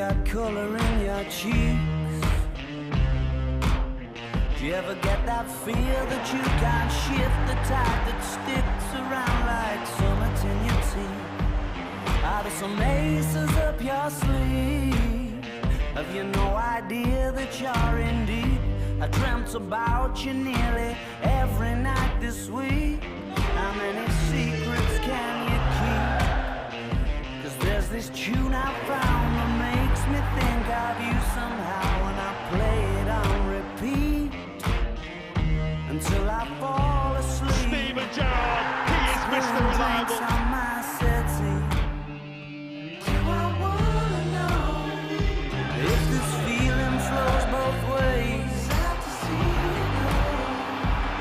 got color in your cheeks? Do you ever get that fear that you can't shift the tide that sticks around like summits in your teeth? Are there some aces up your sleeve? Have you no idea that you're in deep? I dreamt about you nearly every night this week. How many secrets can you keep? 'Cause there's this tune I found that makes me think of you somehow, and I play it on repeat until I fall asleep. Steven Gerrard, he is Mr. Reliable. On my settee. Do I wanna know if this feeling flows both ways?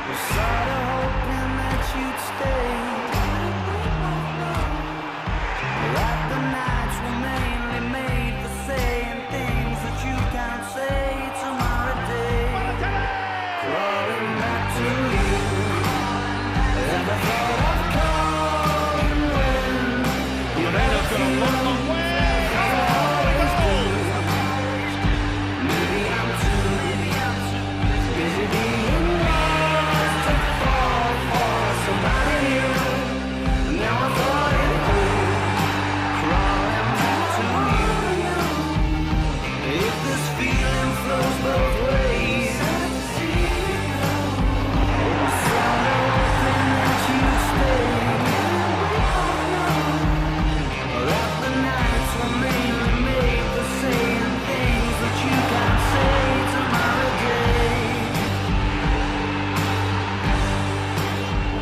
Was sorta hoping that you'd stay. That the nights were mainly made for saying things that you can't say tomorrow day. Crawling back to you. Ever thought of calling when you never feel long way? Maybe I'm too busy being lost to fall for somebody new. Now I thought it through, crawling back to you. If this feeling flows both ways, sorta hoping that you'd stay. That the nights were mainly made for saying things that you can't say tomorrow day.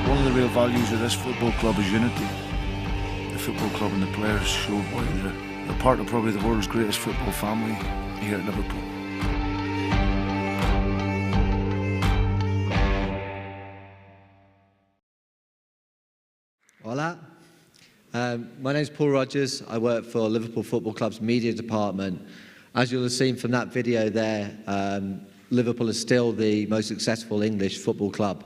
One of the real values of this football club is unity. The football club and the players show why they're part of probably the world's greatest football family here at Liverpool. Hola. My name's Paul Rogers. I work for Liverpool Football Club's media department. As you'll have seen from that video there, Liverpool is still the most successful English football club.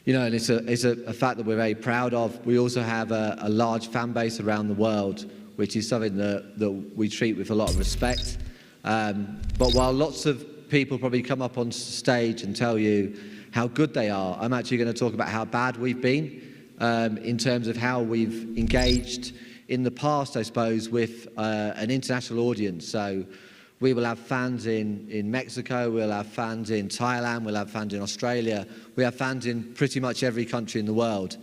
You know, and it's a fact that we're very proud of. We also have a large fan base around the world, which is something that we treat with a lot of respect. But while lots of people probably come up on stage and tell you how good they are, I'm actually going to talk about how bad we've been in terms of how we've engaged in the past, I suppose, with an international audience. So we will have fans in Mexico, we'll have fans in Thailand, we'll have fans in Australia, we have fans in pretty much every country in the world.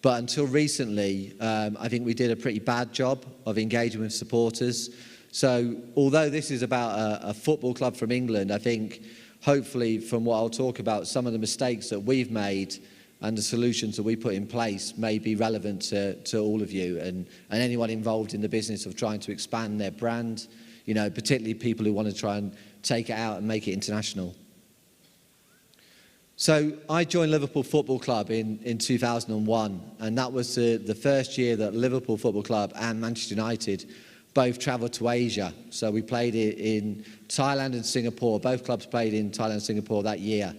But until recently, I think we did a pretty bad job of engaging with supporters. So although this is about a football club from England, I think hopefully from what I'll talk about, some of the mistakes that we've made and the solutions that we put in place may be relevant to all of you and anyone involved in the business of trying to expand their brand, you know, particularly people who want to try and take it out and make it international. So I joined Liverpool Football Club in 2001, and that was the first year that Liverpool Football Club and Manchester United both travelled to Asia. So we played in Thailand and Singapore. Both clubs played in Thailand and Singapore that year.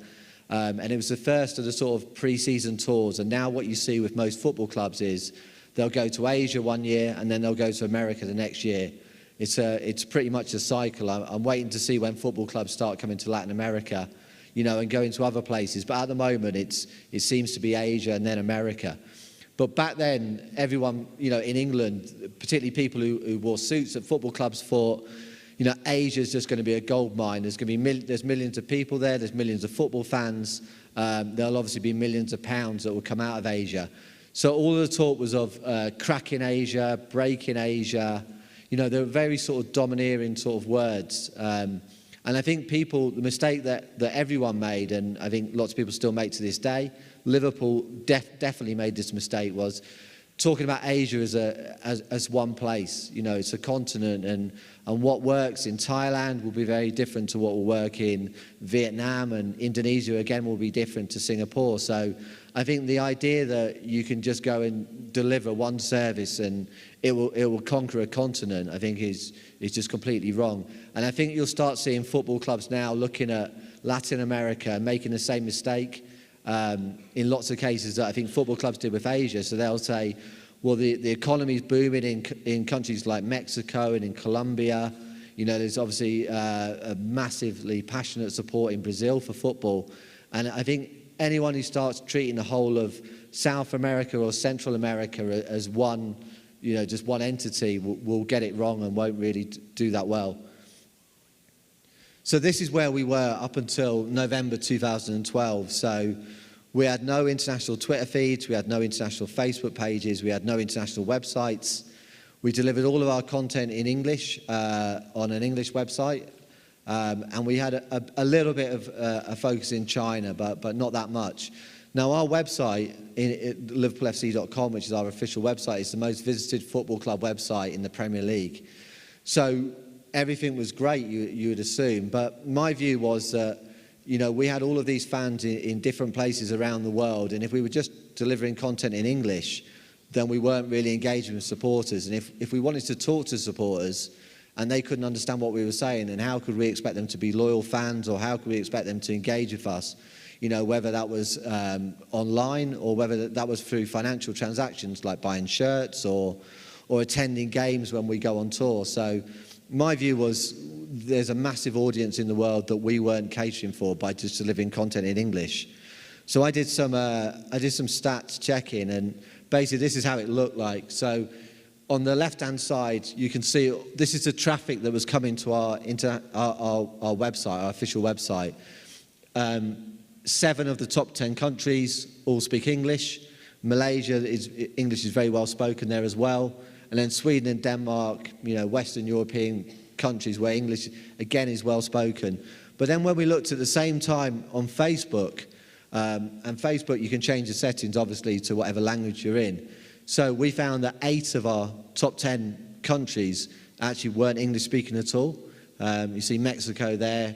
And it was the first of the sort of pre-season tours. And now what you see with most football clubs is they'll go to Asia one year and then they'll go to America the next year. It's pretty much a cycle. I'm waiting to see when football clubs start coming to Latin America, you know, and going to other places. But at the moment, it seems to be Asia and then America. But back then, everyone, you know, in England, particularly people who wore suits at football clubs thought, you know, Asia's just going to be a gold mine. There's going to be there's millions of people there. There's millions of football fans. There'll obviously be millions of pounds that will come out of Asia. So all of the talk was of cracking Asia, breaking Asia. You know, they were very sort of domineering sort of words. And I think the mistake that everyone made, and I think lots of people still make to this day, Liverpool definitely made this mistake, was talking about Asia as one place. You know, it's a continent, and what works in Thailand will be very different to what will work in Vietnam, and Indonesia again will be different to Singapore. So I think the idea that you can just go and deliver one service and it will conquer a continent, I think is just completely wrong. And I think you'll start seeing football clubs now looking at Latin America and making the same mistake in lots of cases that I think football clubs did with Asia. So they'll say, Well, the economy is booming in countries like Mexico and in Colombia. You know, there's obviously a massively passionate support in Brazil for football. And I think anyone who starts treating the whole of South America or Central America as one, you know, just one entity will get it wrong and won't really do that well. So this is where we were up until November 2012. So we had no international Twitter feeds, we had no international Facebook pages, we had no international websites. We delivered all of our content in English on an English website, and we had a little bit of a focus in China, but not that much. Now our website, liverpoolfc.com, which is our official website, is the most visited football club website in the Premier League. So everything was great, you would assume, but my view was that, you know, we had all of these fans in different places around the world, and if we were just delivering content in English, then we weren't really engaging with supporters. And if we wanted to talk to supporters and they couldn't understand what we were saying, then how could we expect them to be loyal fans, or how could we expect them to engage with us? You know, whether that was online or whether that was through financial transactions like buying shirts or attending games when we go on tour. So my view was there's a massive audience in the world that we weren't catering for by just delivering content in English. So I did some stats checking, and basically this is how it looked like. So on the left-hand side, you can see this is the traffic that was coming to our website, our official website. 7 of the top 10 countries all speak English. Malaysia, English is very well spoken there as well. And then Sweden and Denmark, you know, Western European countries where English, again, is well spoken. But then when we looked at the same time on Facebook, and Facebook, you can change the settings, obviously, to whatever language you're in. So we found that 8 of our top 10 countries actually weren't English speaking at all. You see Mexico there,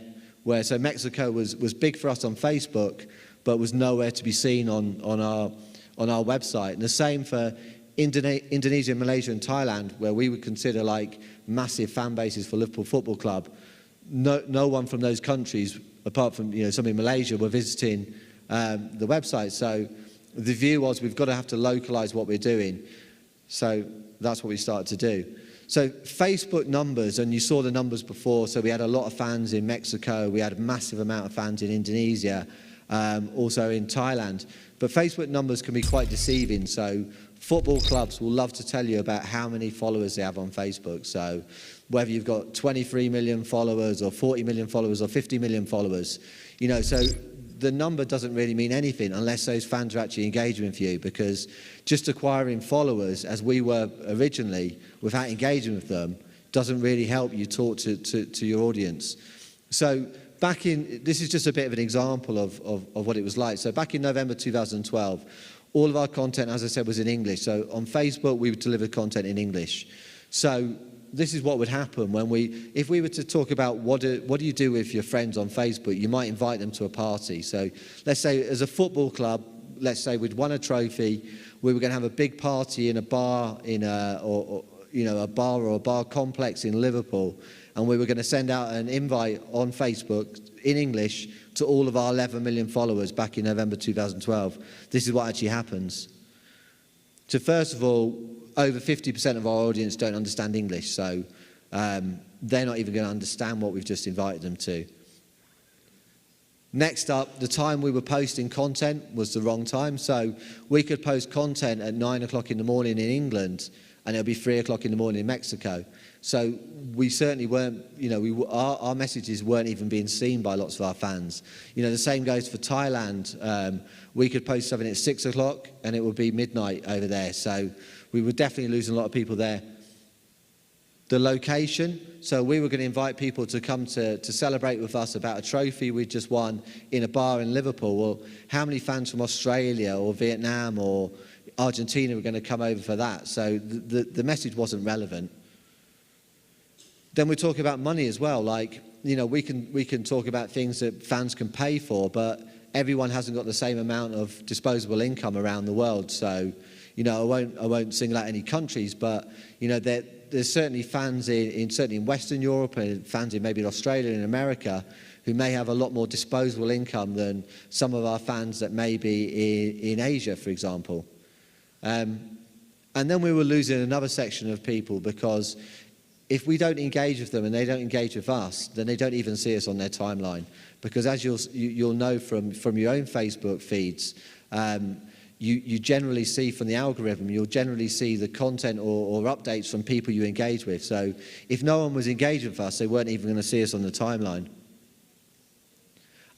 so Mexico was big for us on Facebook, but was nowhere to be seen on our website. And the same for Indonesia, Malaysia and Thailand, where we would consider like massive fan bases for Liverpool Football Club. No one from those countries, apart from, you know, some in Malaysia, were visiting the website. So the view was we've got to have to localize what we're doing. So that's what we started to do. So Facebook numbers, and you saw the numbers before, so we had a lot of fans in Mexico, we had a massive amount of fans in Indonesia, also in Thailand. But Facebook numbers can be quite deceiving, so football clubs will love to tell you about how many followers they have on Facebook. So whether you've got 23 million followers or 40 million followers or 50 million followers, you know, so the number doesn't really mean anything unless those fans are actually engaging with you, because just acquiring followers, as we were originally, without engaging with them, doesn't really help you talk to your audience. So this is just a bit of an example of what it was like. So back in November 2012, all of our content, as I said, was in English. So on Facebook, we would deliver content in English. So this is what would happen if we were to talk about what do you do with your friends on Facebook, you might invite them to a party. So let's say as a football club, let's say we'd won a trophy, we were going to have a big party in a bar a bar or a bar complex in Liverpool, and we were going to send out an invite on Facebook in English to all of our 11 million followers back in November 2012. This is what actually happens. So first of all, over 50% of our audience don't understand English, so they're not even going to understand what we've just invited them to. Next up, the time we were posting content was the wrong time, so we could post content at 9 o'clock in the morning in England, and it'll be 3 o'clock in the morning in Mexico. So we certainly weren't, you know, our messages weren't even being seen by lots of our fans. You know, the same goes for Thailand. We could post something at 6 o'clock and it would be midnight over there. So we were definitely losing a lot of people there. The location, so we were going to invite people to come to celebrate with us about a trophy we just won in a bar in Liverpool. Well, how many fans from Australia or Vietnam or Argentina were going to come over for that? So the message wasn't relevant. Then we talk about money as well. Like, you know, we can talk about things that fans can pay for, but everyone hasn't got the same amount of disposable income around the world. So, you know, I won't single out any countries, but, you know, there's certainly fans certainly in Western Europe and fans in maybe Australia and America who may have a lot more disposable income than some of our fans that may be in Asia, for example. And And then we were losing another section of people because if we don't engage with them and they don't engage with us, then they don't even see us on their timeline. Because as you'll know from your own Facebook feeds, you generally see from the algorithm, you'll generally see the content or updates from people you engage with. So if no one was engaged with us, they weren't even going to see us on the timeline.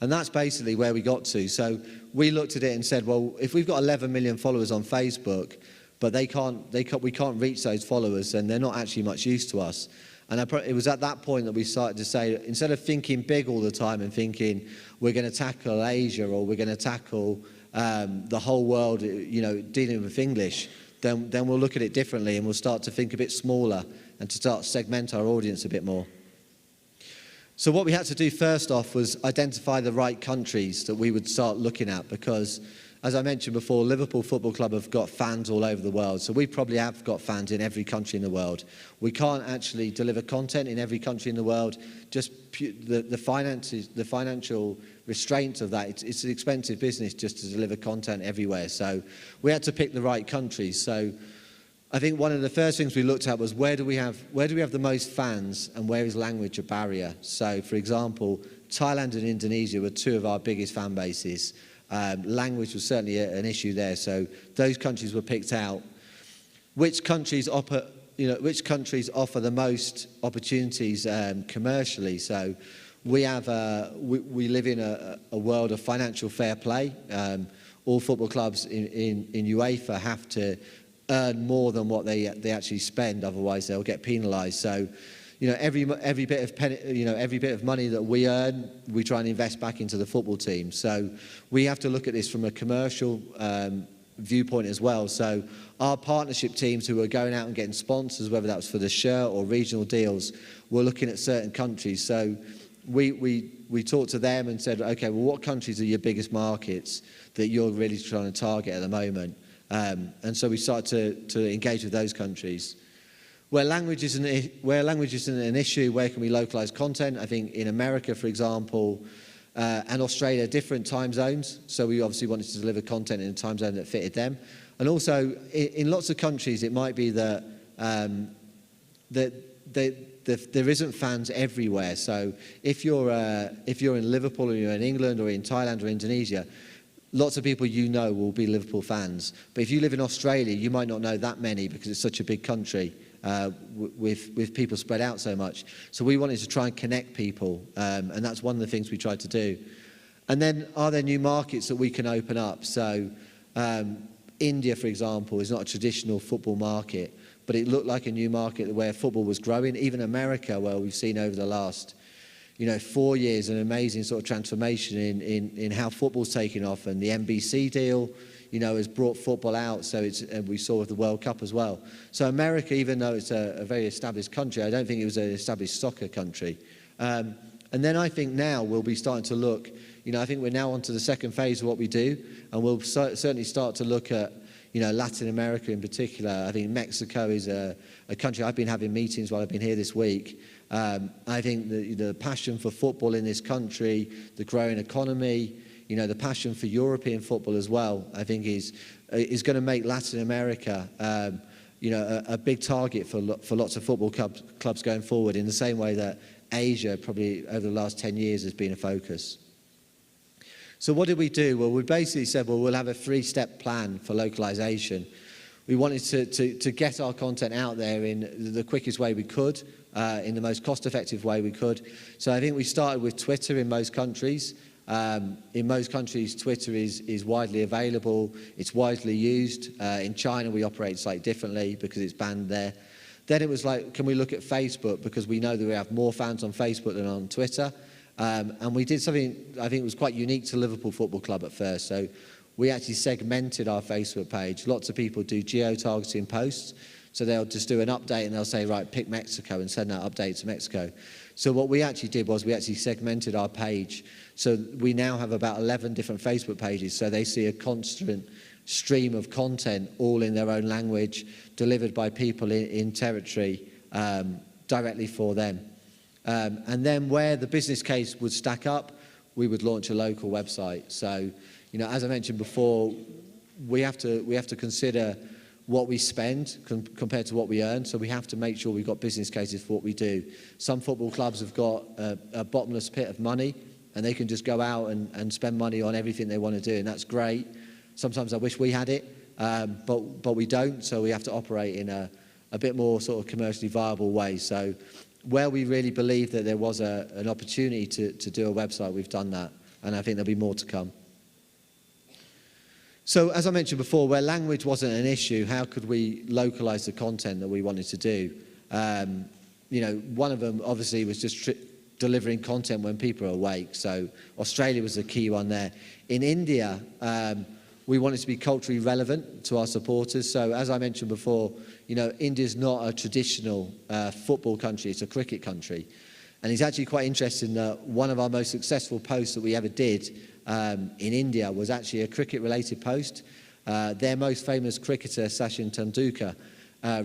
And that's basically where we got to. So we looked at it and said, well, if we've got 11 million followers on Facebook, but we can't reach those followers, and they're not actually much use to us. And it was at that point that we started to say, instead of thinking big all the time and thinking we're going to tackle Asia or we're going to tackle the whole world, dealing with English, then we'll look at it differently and we'll start to think a bit smaller and to start to segment our audience a bit more. So what we had to do first off was identify the right countries that we would start looking at, because as I mentioned before, Liverpool Football Club have got fans all over the world. So we probably have got fans in every country in the world. We can't actually deliver content in every country in the world. Just the financial restraints of that. It's an expensive business just to deliver content everywhere. So we had to pick the right countries. So I think one of the first things we looked at was where do we have the most fans and where is language a barrier? So for example, Thailand and Indonesia were two of our biggest fan bases. Language was certainly an issue there, so those countries were picked out. Which countries offer the most opportunities commercially? So we live in a world of financial fair play. All football clubs in UEFA have to earn more than what they actually spend, otherwise they'll get penalised. So every bit of money that we earn, we try and invest back into the football team. So we have to look at this from a commercial viewpoint as well. So our partnership teams who are going out and getting sponsors, whether that was for the shirt or regional deals, were looking at certain countries. So we talked to them and said, okay, well, what countries are your biggest markets that you're really trying to target at the moment? And so we started to engage with those countries. Where language isn't an issue, where can we localize content? I think in America, for example, and Australia, different time zones. So we obviously wanted to deliver content in a time zone that fitted them. And also, in lots of countries, it might be that there isn't fans everywhere. So if you're in Liverpool or you're in England or in Thailand or Indonesia, lots of people will be Liverpool fans. But if you live in Australia, you might not know that many because it's such a big country. With people spread out so much. So we wanted to try and connect people, and that's one of the things we tried to do. And then are there new markets that we can open up? So India, for example, is not a traditional football market, but it looked like a new market where football was growing. Even America, where we've seen over the last 4 years an amazing sort of transformation in how football's taken off, and the NBC deal has brought football out, so we saw with the World Cup as well. So America, even though it's a very established country, I don't think it was an established soccer country. And then I think now we'll be starting to look, I think we're now onto the second phase of what we do, and we'll certainly start to look at, Latin America in particular. I think Mexico is a country. I've been having meetings while I've been here this week. I think the passion for football in this country, the growing economy, the passion for European football as well, I think is going to make Latin America, a big target for lots of football clubs going forward, in the same way that Asia probably over the last 10 years has been a focus. So what did we do? Well, we basically said, well, we'll have a 3-step plan for localization. We wanted to get our content out there in the quickest way we could, in the most cost-effective way we could. So I think we started with Twitter in most countries. In most countries, Twitter is widely available. It's widely used. In China, we operate slightly differently because it's banned there. Then it was like, can we look at Facebook? Because we know that we have more fans on Facebook than on Twitter. And we did something I think was quite unique to Liverpool Football Club at first. So we actually segmented our Facebook page. Lots of people do geo-targeting posts. So they'll just do an update and they'll say, right, pick Mexico and send that update to Mexico. So what we actually did was we actually segmented our page. So we now have about 11 different Facebook pages. So they see a constant stream of content, all in their own language, delivered by people in territory directly for them. And then where the business case would stack up, we would launch a local website. So, as I mentioned before, we have to consider what we spend compared to what we earn. So we have to make sure we've got business cases for what we do. Some football clubs have got a bottomless pit of money, and they can just go out and spend money on everything they want to do, and that's great. Sometimes I wish we had it, but we don't, so we have to operate in a bit more sort of commercially viable way. So where we really believe that there was an opportunity to do a website, we've done that, and I think there'll be more to come. So as I mentioned before, where language wasn't an issue, how could we localize the content that we wanted to do? You know, one of them obviously was just delivering content when people are awake. So Australia was the key one there. In India, we wanted to be culturally relevant to our supporters. So as I mentioned before, you know, India's not a traditional football country, it's a cricket country. And it's actually quite interesting that one of our most successful posts that we ever did in India was actually a cricket-related post. Their most famous cricketer, Sachin Tendulkar,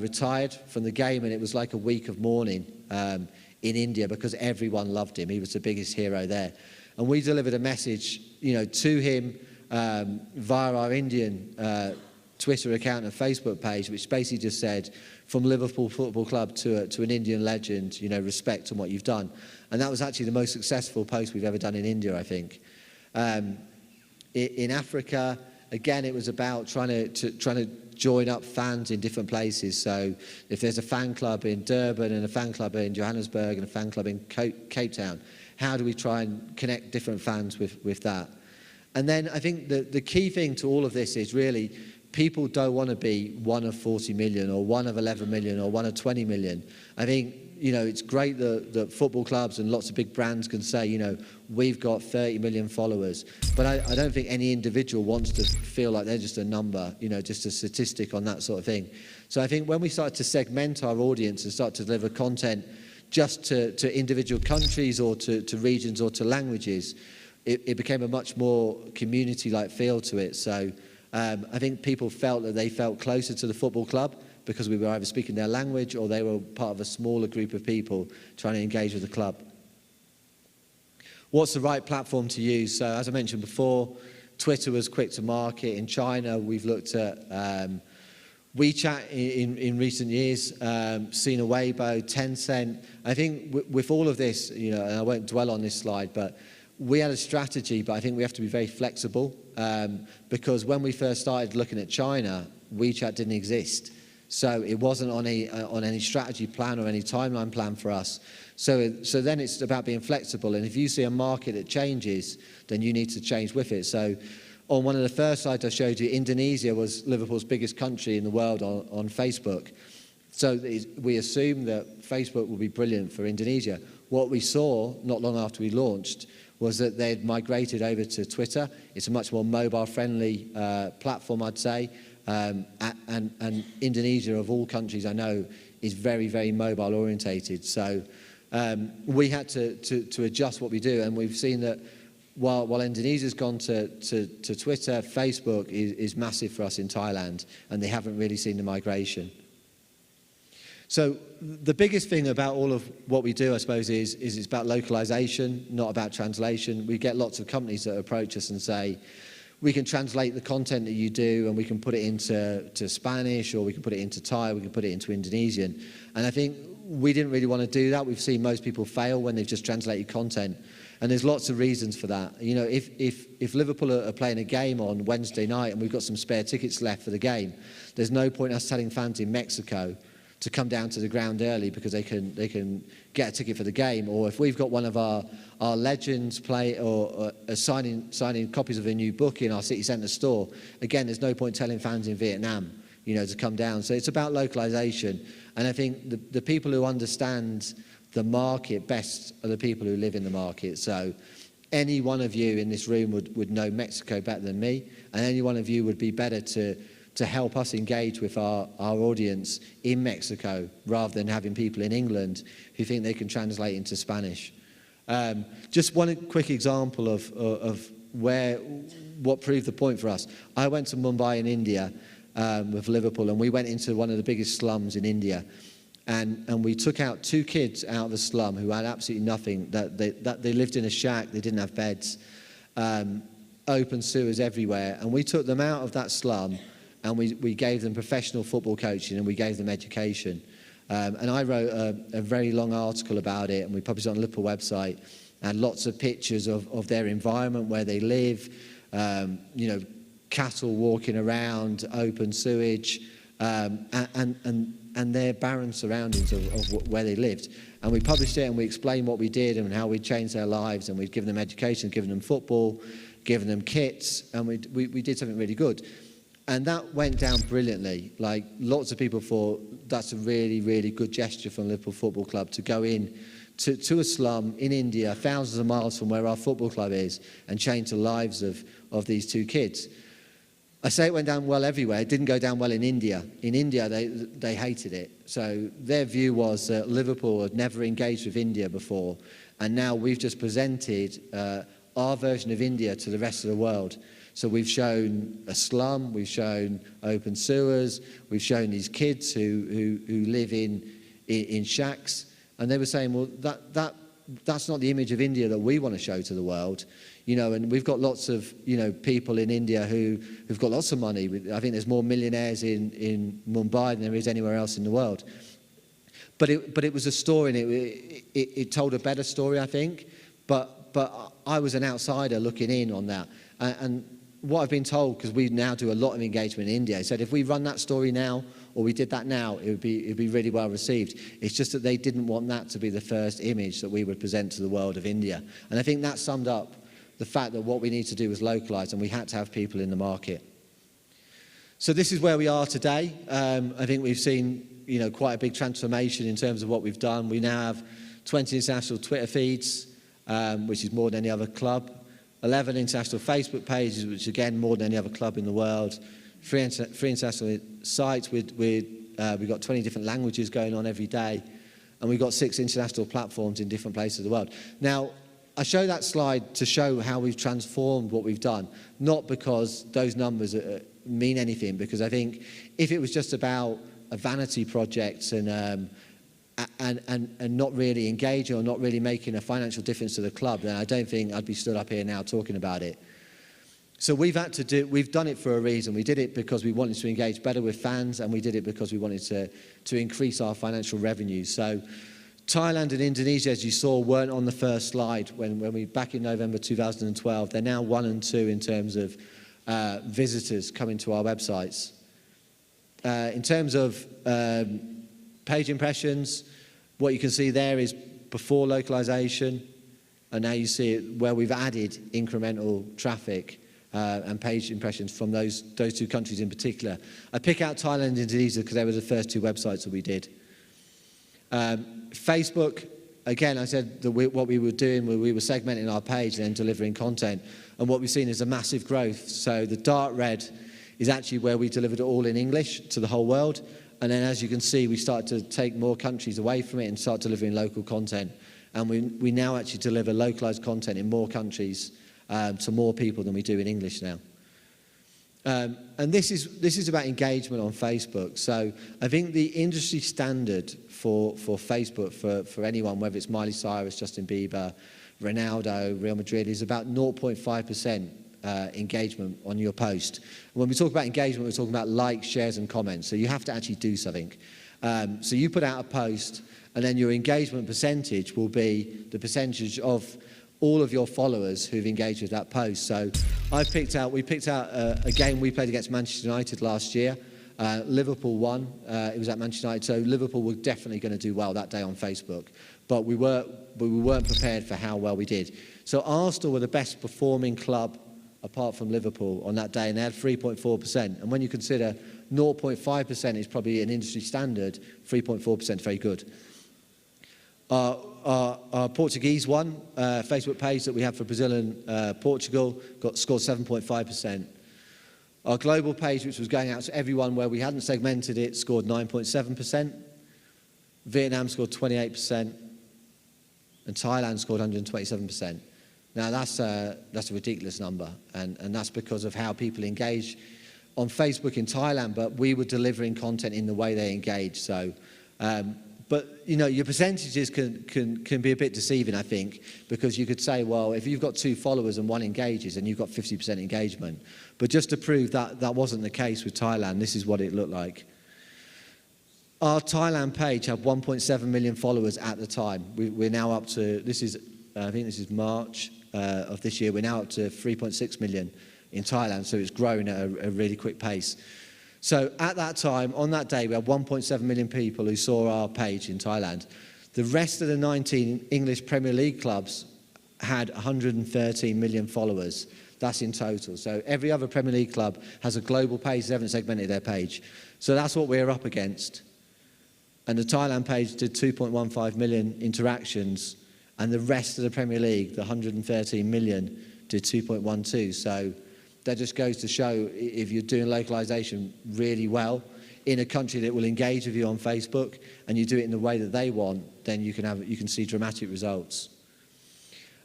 retired from the game, and it was like a week of mourning in India because everyone loved him. He was the biggest hero there. And we delivered a message, you know, to him via our Indian Twitter account and Facebook page, which basically just said, from Liverpool Football Club to an Indian legend, you know, respect on what you've done. And that was actually the most successful post we've ever done in India, I think. In Africa, again, it was about trying to join up fans in different places. So if there's a fan club in Durban and a fan club in Johannesburg and a fan club in Cape Town, how do we try and connect different fans with that? And then I think the key thing to all of this is really people don't want to be one of 40 million or one of 11 million or one of 20 million. I think, you know, it's great that football clubs and lots of big brands can say, you know, we've got 30 million followers. But I don't think any individual wants to feel like they're just a number, you know, just a statistic on that sort of thing. So I think when we start to segment our audience and start to deliver content just to individual countries or to regions or to languages, it became a much more community-like feel to it. So I think people felt that they felt closer to the football club because we were either speaking their language or they were part of a smaller group of people trying to engage with the club. What's the right platform to use? So as I mentioned before, Twitter was quick to market. In China, we've looked at WeChat in recent years, Sina Weibo, Tencent. I think with all of this, you know, and I won't dwell on this slide, but we had a strategy, but I think we have to be very flexible because when we first started looking at China, WeChat didn't exist. So it wasn't on any strategy plan or any timeline plan for us. So then it's about being flexible. And if you see a market that changes, then you need to change with it. So on one of the first slides I showed you, Indonesia was Liverpool's biggest country in the world on Facebook. So we assumed that Facebook would be brilliant for Indonesia. What we saw not long after we launched was that they'd migrated over to Twitter. It's a much more mobile-friendly platform, I'd say. And Indonesia, of all countries I know, is very, very mobile-orientated. So we had to adjust what we do, and we've seen that while Indonesia's gone to Twitter, Facebook is massive for us in Thailand, and they haven't really seen the migration. So the biggest thing about all of what we do, I suppose, is it's about localization, not about translation. We get lots of companies that approach us and say, we can translate the content that you do and we can put it into Spanish, or we can put it into Thai, we can put it into Indonesian. And I think we didn't really want to do that. We've seen most people fail when they've just translated content. And there's lots of reasons for that. You know, if Liverpool are playing a game on Wednesday night and we've got some spare tickets left for the game, there's no point us telling fans in Mexico to come down to the ground early because they can get a ticket for the game. Or if we've got one of our legends play or signing copies of a new book in our city centre store, again, there's no point telling fans in Vietnam, you know, to come down. So it's about localization. And I think the people who understand the market best are the people who live in the market. So any one of you in this room would know Mexico better than me, and any one of you would be better to help us engage with our audience in Mexico rather than having people in England who think they can translate into Spanish. Just one quick example of what proved the point for us. I went to Mumbai in India with Liverpool, and we went into one of the biggest slums in India. And we took out 2 kids out of the slum who had absolutely nothing. That they lived in a shack, they didn't have beds, open sewers everywhere. And we took them out of that slum and we gave them professional football coaching and we gave them education. And I wrote a very long article about it, and we published it on the Liverpool website, and lots of pictures of their environment, where they live, you know, cattle walking around, open sewage, and their barren surroundings of where they lived. And we published it, and we explained what we did and how we changed their lives, and we'd given them education, given them football, given them kits, and we did something really good. And that went down brilliantly. Like, lots of people thought that's a really, really good gesture from Liverpool Football Club to go in to a slum in India, thousands of miles from where our football club is, and change the lives of these two kids. I say it went down well everywhere. It didn't go down well in India. In India, they hated it. So their view was that Liverpool had never engaged with India before, and now we've just presented our version of India to the rest of the world. So we've shown a slum, we've shown open sewers, we've shown these kids who live in shacks, and they were saying, well, that's not the image of India that we want to show to the world. You know, and we've got lots of, you know, people in India who've got lots of money. I think there's more millionaires in Mumbai than there is anywhere else in the world. But it was a story, and it told a better story, I think. But I was an outsider looking in on that. And what I've been told, because we now do a lot of engagement in India, I said if we run that story now, or we did that now, it'd be really well received. It's just that they didn't want that to be the first image that we would present to the world of India. And I think that summed up the fact that what we need to do was localise, and we had to have people in the market. So this is where we are today. I think we've seen, you know, quite a big transformation in terms of what we've done. We now have 20 international Twitter feeds, which is more than any other club. 11 international Facebook pages, which again more than any other club in the world. 3 international sites. We've got 20 different languages going on every day, and we've got 6 international platforms in different places of the world. Now, I show that slide to show how we've transformed what we've done, not because those numbers mean anything, because I think if it was just about a vanity project and not really engaging or not really making a financial difference to the club, then I don't think I'd be stood up here now talking about it. So we've done it for a reason. We did it because we wanted to engage better with fans, and we did it because we wanted to increase our financial revenues. So Thailand and Indonesia, as you saw, weren't on the first slide when we back in November 2012. They're now 1 and 2 in terms of visitors coming to our websites. In terms of page impressions, what you can see there is before localization, and now you see it where we've added incremental traffic and page impressions from those 2 countries in particular. I pick out Thailand and Indonesia because they were the first 2 websites that we did. Facebook, again, I said that what we were doing, we were segmenting our page and then delivering content, and what we've seen is a massive growth. So the dark red is actually where we delivered it all in English to the whole world, and then as you can see, we started to take more countries away from it and start delivering local content, and we now actually deliver localized content in more countries to more people than we do in English now. And this is about engagement on Facebook. So I think the industry standard for Facebook for anyone, whether it's Miley Cyrus, Justin Bieber, Ronaldo, Real Madrid, is about 0.5% engagement on your post. When we talk about engagement, we're talking about likes, shares, and comments. So you have to actually do something. So you put out a post, and then your engagement percentage will be the percentage of all of your followers who've engaged with that post. So we picked out a game we played against Manchester United last year. Liverpool won. It was at Manchester United, so Liverpool were definitely going to do well that day on Facebook. But we weren't prepared for how well we did. So Arsenal were the best performing club apart from Liverpool on that day, and they had 3.4%. And when you consider 0.5% is probably an industry standard, 3.4% is very good. Our Portuguese one, Facebook page that we have for Brazil and Portugal, scored 7.5%. Our global page, which was going out to everyone where we hadn't segmented it, scored 9.7%. Vietnam scored 28%. And Thailand scored 127%. Now that's a ridiculous number, and that's because of how people engage on Facebook in Thailand, but we were delivering content in the way they engage. So, But, you know, your percentages can be a bit deceiving, I think, because you could say, well, if you've got 2 followers and 1 engages, and you've got 50% engagement. But just to prove that that wasn't the case with Thailand, this is what it looked like. Our Thailand page had 1.7 million followers at the time. We're now up to, I think this is March of this year, we're now up to 3.6 million in Thailand, so it's growing at a really quick pace. So at that time, on that day, we had 1.7 million people who saw our page in Thailand. The rest of the 19 English Premier League clubs had 113 million followers. That's in total. So every other Premier League club has a global page. They haven't segmented their page. So that's what we're up against. And the Thailand page did 2.15 million interactions, and the rest of the Premier League, the 113 million, did 2.12. So that just goes to show, if you're doing localization really well in a country that will engage with you on Facebook, and you do it in the way that they want, then you can see dramatic results.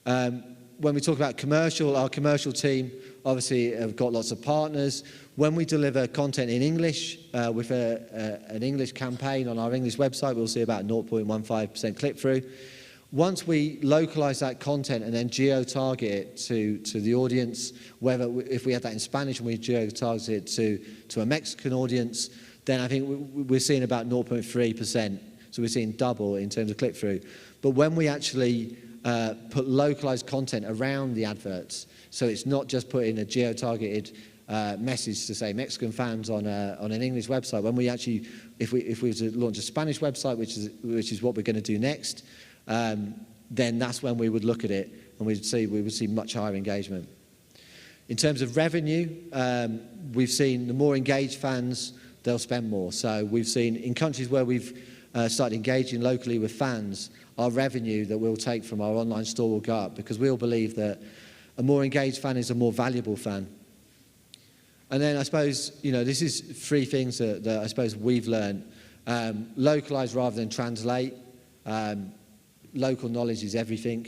When we talk about commercial, our commercial team obviously have got lots of partners. When we deliver content in English with an English campaign on our English website, we'll see about 0.15% click-through. Once we localize that content and then geo-target it to the audience, whether if we had that in Spanish and we geo-target it to a Mexican audience, then I think we're seeing about 0.3%. So we're seeing double in terms of click-through. But when we actually put localized content around the adverts, so it's not just putting a geo-targeted message to say Mexican fans on an English website. When we actually, if we were to launch a Spanish website, which is what we're going to do next, then that's when we would look at it and we would see much higher engagement. In terms of revenue, we've seen the more engaged fans, they'll spend more. So we've seen in countries where we've started engaging locally with fans, our revenue that we'll take from our online store will go up, because we all believe that a more engaged fan is a more valuable fan. And then I suppose, you know, this is 3 things that I suppose we've learned. Localize rather than translate. Local knowledge is everything.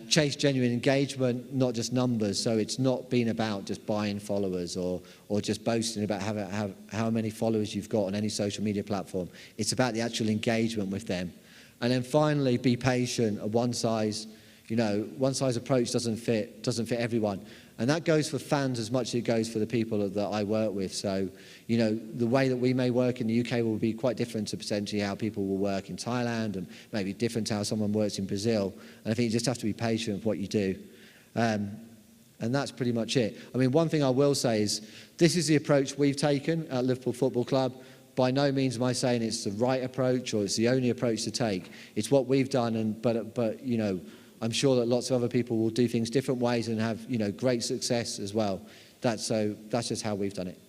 Chase genuine engagement, not just numbers. So it's not been about just buying followers or just boasting about how many followers you've got on any social media platform. It's about the actual engagement with them. And then finally, be patient. A one-size approach doesn't fit everyone. And that goes for fans as much as it goes for the people that I work with. So, you know, the way that we may work in the UK will be quite different to potentially how people will work in Thailand, and maybe different to how someone works in Brazil. And I think you just have to be patient with what you do. And that's pretty much it. I mean, one thing I will say is this is the approach we've taken at Liverpool Football Club. By no means am I saying it's the right approach or it's the only approach to take. It's what we've done, but you know, I'm sure that lots of other people will do things different ways and have, you know, great success as well. That's just how we've done it.